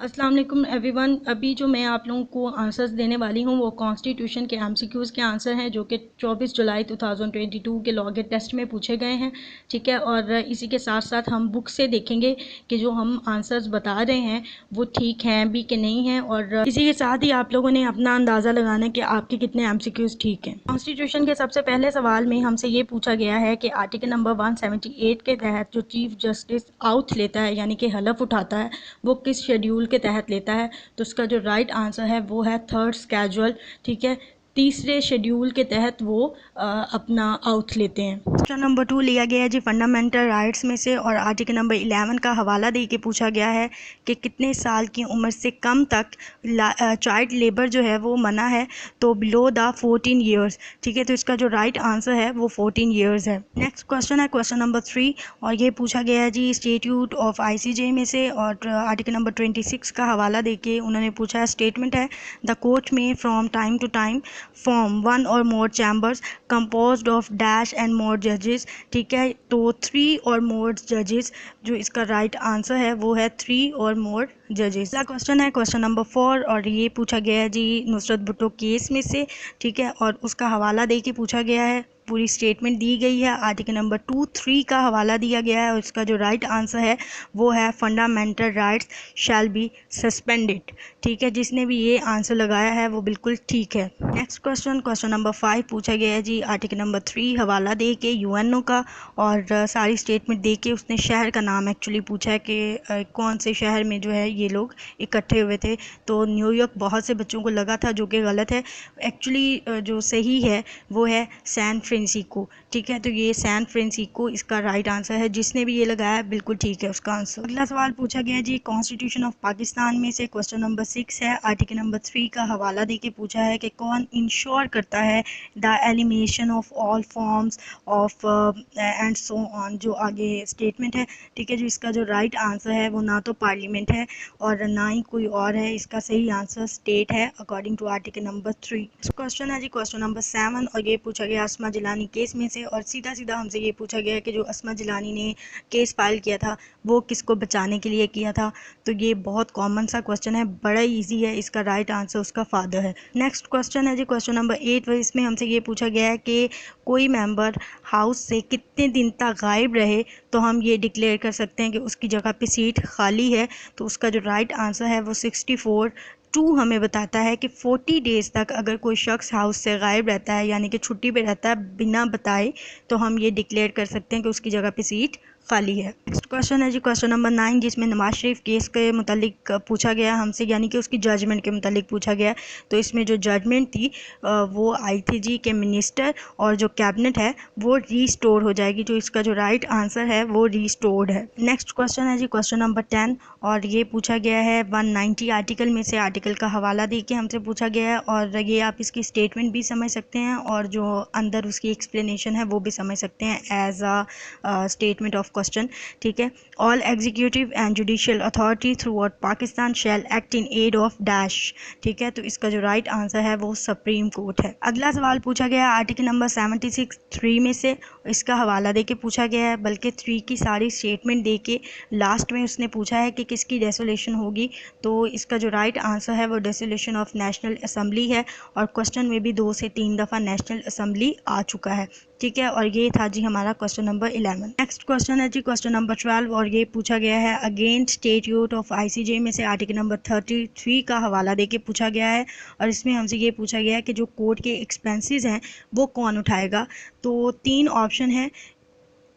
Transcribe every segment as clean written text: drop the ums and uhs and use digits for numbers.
अस्सलाम वालेकुम एवरीवन। अभी जो मैं आप लोगों को आंसर्स देने वाली हूँ वो कॉन्स्टिट्यूशन के एमसीक्यूज़ के आंसर हैं जो कि 24 जुलाई 2022 के लॉ गेट टेस्ट में पूछे गए हैं। ठीक है, और इसी के साथ साथ हम बुक से देखेंगे कि जो हम आंसर्स बता रहे हैं वो ठीक हैं भी कि नहीं हैं, और इसी के साथ ही आप लोगों ने अपना अंदाज़ा लगाना कि आपके कितने एमसीक्यूज़ ठीक हैं। कॉन्स्टिट्यूशन के सबसे पहले सवाल में हमसे ये पूछा गया है कि आर्टिकल नंबर 178 के तहत जो चीफ जस्टिस आउथ लेता है यानी कि हलफ उठाता है वो किस शेड्यूल के तहत लेता है। तो उसका जो राइट आंसर है वो है थर्ड स्केजुअल। ठीक है, तीसरे शेड्यूल के तहत वो अपना आउथ लेते हैं। क्वेश्चन नंबर 2 लिया गया है जी फंडामेंटल राइट्स में से, और आर्टिकल नंबर 11 का हवाला दे के पूछा गया है कि कितने साल की उम्र से कम तक चाइल्ड लेबर जो है वो मना है, तो बिलो द 14 ईयर्स। ठीक है, तो इसका जो राइट आंसर है वो 14 ईयर्स है। नेक्स्ट क्वेश्चन है क्वेश्चन नंबर 3, और ये पूछा गया है जी स्टेट्यूट ऑफ आईसीजे में से, और आर्टिकल नंबर 26 का हवाला देके उन्होंने पूछा है, स्टेटमेंट है द कोर्ट में from time to time form one और more chambers composed of dash and more जजेस। ठीक है, तो 3 और मोर जजेस, जो इसका राइट आंसर है वो है 3 और मोर जजेस। अगला क्वेश्चन है क्वेश्चन नंबर 4, और ये पूछा गया है जी नुसरत भुट्टो केस में से। ठीक है, और उसका हवाला दे के पूछा गया है, पूरी स्टेटमेंट दी गई है, आर्टिकल नंबर 2(3) का हवाला दिया गया है, और इसका जो राइट आंसर है वो है fundamental rights shall be suspended. ठीक है, जिसने भी ये आंसर लगाया है वो बिल्कुल ठीक है। नेक्स्ट क्वेश्चन क्वेश्चन नंबर 5 पूछा गया है जी आर्टिकल नंबर 3 हवाला दे के यूएनओ का, और सारी स्टेटमेंट दे के उसने शहर का नाम एक्चुअली पूछा है कि कौन से शहर में जो है ये लोग इकट्ठे हुए थे। तो न्यूयॉर्क बहुत से बच्चों को लगा था, जो कि गलत है। एक्चुअली जो सही है वो है सैन फ्रांसिस्को। ठीक है, तो ये सैन फ्रांसिस्को इसका राइट आंसर है, जिसने भी ये लगाया बिल्कुल ठीक है उसका आंसर। अगला सवाल पूछा गया जी कॉन्स्टिट्यूशन ऑफ पाकिस्तान में से, क्वेश्चन नंबर 6 है, आर्टिकल नंबर 3 का हवाला दे के पूछा है कि कौन इंश्योर करता है the elimination of all forms of and so on, जो आगे स्टेटमेंट है। ठीक है, जो इसका जो राइट आंसर है वो ना तो पार्लियामेंट है और ना ही कोई और है, इसका सही आंसर स्टेट है according to article number 3। Question है जी क्वेश्चन नंबर 7, और ये पूछा गया अस्मा जिलानी केस में से, और सीधा सीधा हमसे ये पूछा गया कि जो अस्मा जिलानी ने केस फाइल किया था वो किसको बचाने के लिए किया था। तो ये बहुत कॉमन सा क्वेश्चन है, बड़ा इजी है, इसका राइट आंसर उसका फादर है। नेक्स्ट क्वेश्चन है जी क्वेश्चन नंबर 8, इसमें हमसे ये पूछा गया है कि कोई मेंबर हाउस से कितने दिन तक गायब रहे तो हम ये डिक्लेयर कर सकते हैं कि उसकी जगह पे सीट खाली है। तो उसका जो राइट आंसर है वो 64(2) हमें बताता है कि 40 डेज़ तक अगर कोई शख्स हाउस से गायब रहता है यानी कि छुट्टी पे रहता है बिना बताए, तो हम ये डिक्लेयर कर सकते हैं कि उसकी जगह पे सीट खाली है। नेक्स्ट क्वेश्चन है जी क्वेश्चन नंबर 9, जिसमें नवाज शरीफ केस के मुतालिक पूछा गया हमसे, यानी कि उसकी जजमेंट के मुतालिक पूछा गया। तो इसमें जो जजमेंट थी वो आई थी जी कि मिनिस्टर और जो कैबिनेट है वो रीस्टोर हो जाएगी। जो इसका जो राइट आंसर है वो रीस्टोर्ड है। नेक्स्ट क्वेश्चन है जी क्वेश्चन नंबर 10, और ये पूछा गया है 190 आर्टिकल में से, आर्टिकल का हवाला दे के हमसे पूछा गया है, और ये आप इसकी स्टेटमेंट भी समझ सकते हैं और जो अंदर उसकी एक्सप्लेनेशन है वो भी समझ सकते हैं as a statement of question. ठीक है, all executive and judicial authority throughout Pakistan shall act in aid of dash. ठीक है, तो इसका जो राइट आंसर है वो सुप्रीम कोर्ट है। अगला सवाल पूछा गया आर्टिकल नंबर 76(3) में से, इसका हवाला दे के पूछा गया है, बल्कि 3 की सारी स्टेटमेंट दे के लास्ट में उसने पूछा है कि किसकी डेसोलेशन होगी। तो इसका जो राइट आंसर है वो डेसोलेशन ऑफ नेशनल असम्बली है, और क्वेश्चन में भी 2 से 3 दफ़ा नेशनल असम्बली आ चुका है। ठीक है, और ये था जी हमारा क्वेश्चन नंबर 11। नेक्स्ट क्वेश्चन है जी क्वेश्चन नंबर 12, और ये पूछा गया है अगेंस्ट स्टेट्यूट ऑफ आईसीजे में से, आर्टिकल नंबर 33 का हवाला दे के पूछा गया है, और इसमें हमसे ये पूछा गया है कि जो कोर्ट के एक्सपेंसेस हैं वो कौन उठाएगा। तो 3 ऑप्शन है,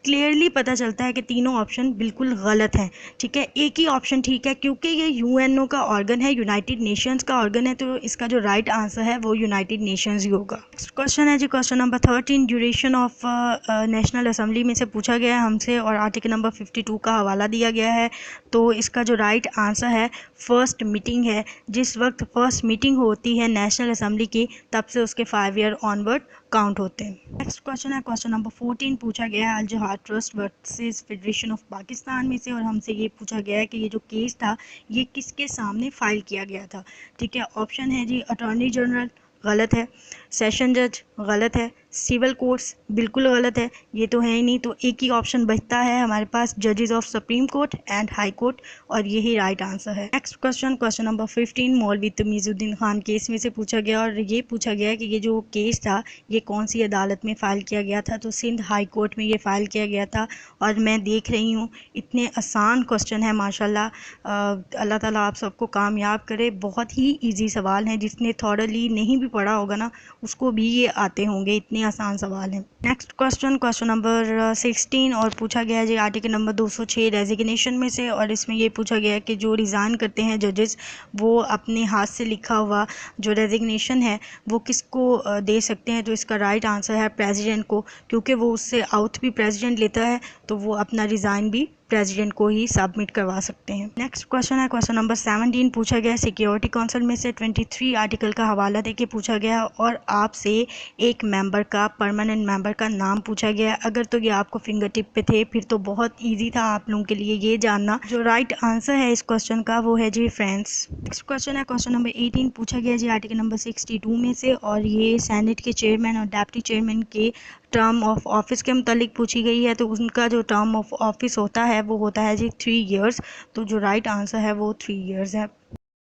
क्लियरली पता चलता है कि तीनों ऑप्शन बिल्कुल गलत हैं। ठीक है, एक ही ऑप्शन ठीक है, क्योंकि ये यूएनओ का ऑर्गन है, यूनाइटेड नेशंस का ऑर्गन है, तो इसका जो राइट आंसर है वो यूनाइटेड नेशंस ही होगा। नेक्स्ट क्वेश्चन है जी question number 13, duration of national assembly में से पूछा गया है हमसे, और आर्टिकल नंबर 52 का हवाला दिया गया है। तो इसका जो राइट आंसर है फर्स्ट मीटिंग है, जिस वक्त फर्स्ट मीटिंग होती है नेशनल असम्बली की तब से उसके 5 ईयर ऑनवर्ड काउंट होते हैं। नेक्स्ट क्वेश्चन है क्वेश्चन नंबर 14, पूछा गया है Al Jehad trust versus federation of Pakistan में से, और हमसे ये पूछा गया है कि ये जो केस था ये किसके सामने फाइल किया गया था। ठीक है, ऑप्शन है जी अटॉर्नी जनरल, गलत है, सेशन जज, गलत है, सिविल कोर्ट्स बिल्कुल गलत है, ये तो है ही नहीं। तो एक ही ऑप्शन बचता है हमारे पास, जजेस of supreme court and high court, और यही राइट आंसर है। नेक्स्ट क्वेश्चन, क्वेश्चन नंबर 15, मौलवी तमीज़ुद्दीन खान केस में से पूछा गया, और ये पूछा गया कि ये जो केस था ये कौन सी अदालत में फ़ाइल किया गया था। तो सिंध हाई कोर्ट में ये फ़ाइल किया गया था। और मैं देख रही हूँ इतने आसान क्वेश्चन है माशाल्लाह, अल्लाह ताला आप सबको कामयाब करे। बहुत ही ईजी सवाल हैं, जिसने थॉरली नहीं भी पढ़ा होगा ना उसको भी ये आते होंगे, इतने आसान सवाल हैं। नेक्स्ट क्वेश्चन, क्वेश्चन नंबर 16, और पूछा गया है जी आर्टिकल नंबर 206 रेजिग्नेशन में से, और इसमें ये पूछा गया है कि जो रिज़ाइन करते हैं जजेस, वो अपने हाथ से लिखा हुआ जो रेजिग्नेशन है वो किसको दे सकते हैं। तो इसका राइट आंसर है प्रेसिडेंट को, क्योंकि वो उससे आउट भी प्रेसिडेंट लेता है, तो वो अपना रिज़ाइन भी प्रेसिडेंट को ही सबमिट करवा सकते हैं। नेक्स्ट क्वेश्चन है क्वेश्चन नंबर 17, पूछा गया सिक्योरिटी काउंसिल में से 23 आर्टिकल का हवाला देके पूछा गया, और आपसे एक मेंबर का, परमानेंट मेंबर का नाम पूछा गया। अगर तो ये आपको फिंगर टिप पे थे फिर तो बहुत ईजी था आप लोगों के लिए ये जानना। जो राइट आंसर है इस क्वेश्चन का वो है जी फ्रेंड्स। नेक्स्ट क्वेश्चन है क्वेश्चन नंबर 18, पूछा गया जी आर्टिकल नंबर 62 में से, और ये सेनेट के चेयरमैन और डिप्टी चेयरमैन के टर्म ऑफ ऑफिस के मुतालिक पूछी गई है। तो उनका जो टर्म ऑफ ऑफिस होता है वो होता है जी 3 ईयर्स। तो जो राइट आंसर है वो 3 ईयर्स है।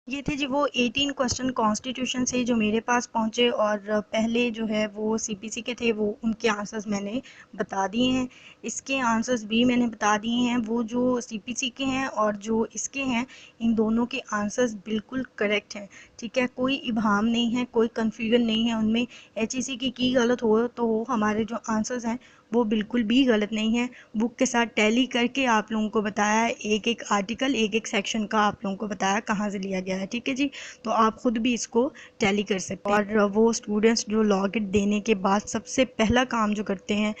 ये थे जी वो 18 क्वेश्चन कॉन्स्टिट्यूशन से जो मेरे पास पहुँचे, और पहले जो है वो सीपीसी के थे, वो उनके आंसर्स मैंने बता दिए हैं। इसके आंसर्स भी मैंने बता दिए हैं। वो जो सीपीसी के हैं और जो इसके हैं, इन दोनों के आंसर्स बिल्कुल करेक्ट हैं। ठीक है, कोई इबहम नहीं है, कोई कन्फ्यूजन नहीं है उनमें। एचईसी की गलत हो तो हमारे जो आंसर्स हैं वो बिल्कुल भी गलत नहीं है। बुक के साथ टैली करके आप लोगों को बताया है, एक एक आर्टिकल, एक एक सेक्शन का आप लोगों को बताया कहाँ से लिया गया है। ठीक है जी, तो आप खुद भी इसको टैली कर सकते हैं। और वो स्टूडेंट्स जो लॉगिन देने के बाद सबसे पहला काम जो करते हैं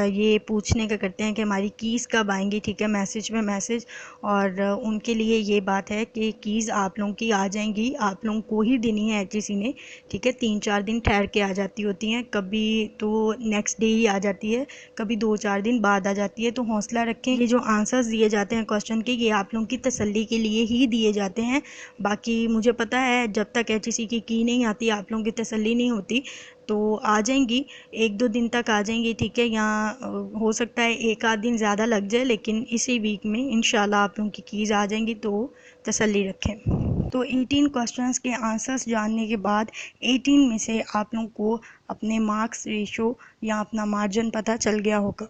ये पूछने का करते हैं कि हमारी कीज़ कब आएंगी। ठीक है, मैसेज में मैसेज, और उनके लिए ये बात है कि कीज़ आप लोगों की आ जाएंगी, आप लोगों को ही देनी है एचईसी ने। ठीक है, 3-4 दिन ठहर के आ जाती होती हैं, कभी तो नेक्स्ट डे ही आ जाती है, कभी 2-4 दिन बाद आ जाती है। तो हौसला रखें। ये जो आंसर्स दिए जाते हैं क्वेश्चन के, ये आप लोगों की तसल्ली के लिए ही दिए जाते हैं। बाकी मुझे पता है जब तक एचईसी की नहीं आती आप लोगों की तसल्ली नहीं होती। तो आ जाएंगी, 1-2 दिन तक आ जाएंगी। ठीक है, यहाँ हो सकता है 1 आध दिन ज़्यादा लग जाए, लेकिन इसी वीक में इंशाल्लाह आप लोगों की कीज़ आ जाएंगी, तो तसल्ली रखें। तो 18 क्वेश्चंस के आंसर्स जानने के बाद 18 में से आप लोगों को अपने मार्क्स रेशो या अपना मार्जिन पता चल गया होगा।